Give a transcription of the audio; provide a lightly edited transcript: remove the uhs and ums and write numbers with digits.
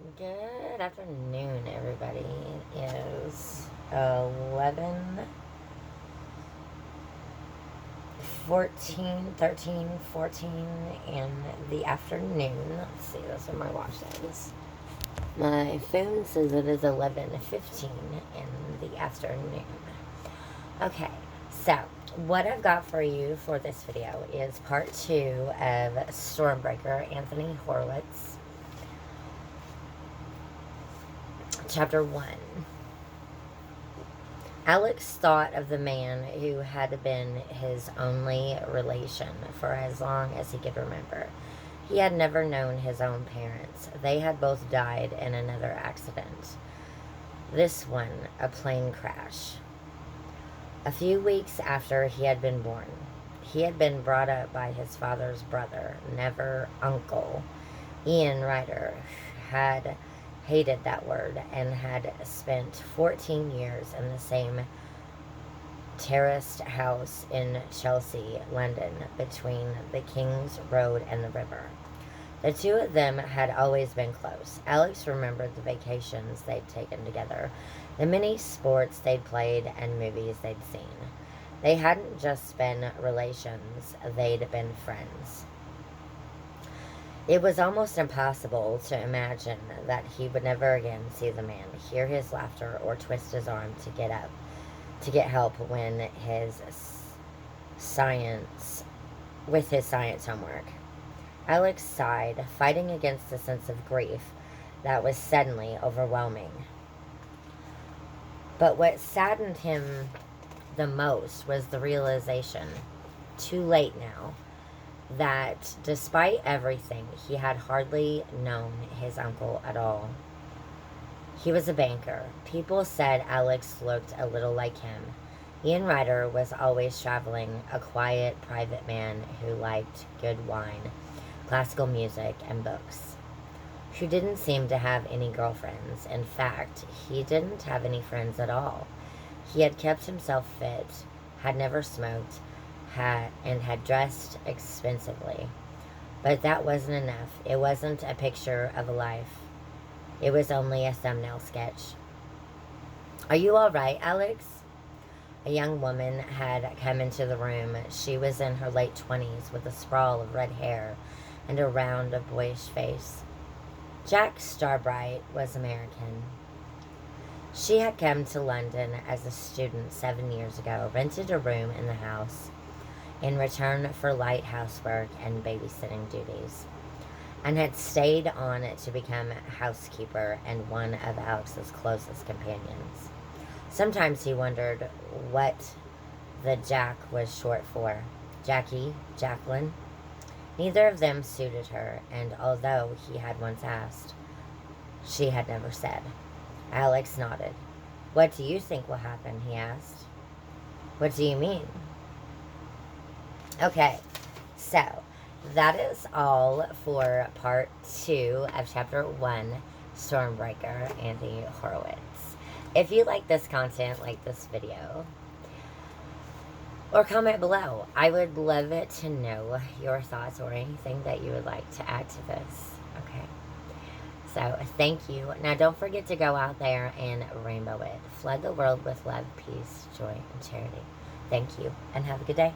Good afternoon, everybody. It is 11:14 in the afternoon. Let's see, that's what my watch says. My phone says it is 11:15 in the afternoon. Okay, so what I've got for you for this video is part 2 of Stormbreaker, Anthony Horowitz. Chapter 1. Alex thought of the man who had been his only relation for as long as he could remember. He had never known his own parents. They had both died in another accident. This one, a plane crash. A few weeks after he had been born, he had been brought up by his father's brother, never uncle. Ian Ryder had hated that word and had spent 14 years in the same terraced house in Chelsea, London, between the King's Road and the river. The two of them had always been close. Alex remembered the vacations they'd taken together, the many sports they'd played, and movies they'd seen. They hadn't just been relations, they'd been friends. It was almost impossible to imagine that he would never again see the man, hear his laughter, or twist his arm to get up, to get help when his science homework. Alex sighed, fighting against a sense of grief that was suddenly overwhelming. But what saddened him the most was the realization, too late now, that despite everything, he had hardly known his uncle at all. He was a banker. People said Alex looked a little like him. Ian Ryder was always traveling, a quiet, private man who liked good wine, classical music, and books, who didn't seem to have any girlfriends. In fact, he didn't have any friends at all. He had kept himself fit, had never smoked, had dressed expensively. But that wasn't enough. It wasn't a picture of a life. It was only a thumbnail sketch. "Are you all right, Alex?" A young woman had come into the room. She was in her late 20s with a sprawl of red hair and a round, boyish face. Jack Starbright was American. She had come to London as a student 7 years ago, rented a room in the house in return for light housework and babysitting duties, and had stayed on to become housekeeper and one of Alex's closest companions. Sometimes he wondered what the Jack was short for. Jackie, Jacqueline. Neither of them suited her, and although he had once asked, she had never said. Alex nodded. "What do you think will happen?" he asked. "What do you mean?" Okay, so that is all for part 2 of chapter 1, Stormbreaker, Anthony Horowitz. If you like this content, like this video, or comment below. I would love it to know your thoughts or anything that you would like to add to this. Okay, so thank you. Now don't forget to go out there and rainbow it. Flood the world with love, peace, joy, and charity. Thank you, and have a good day.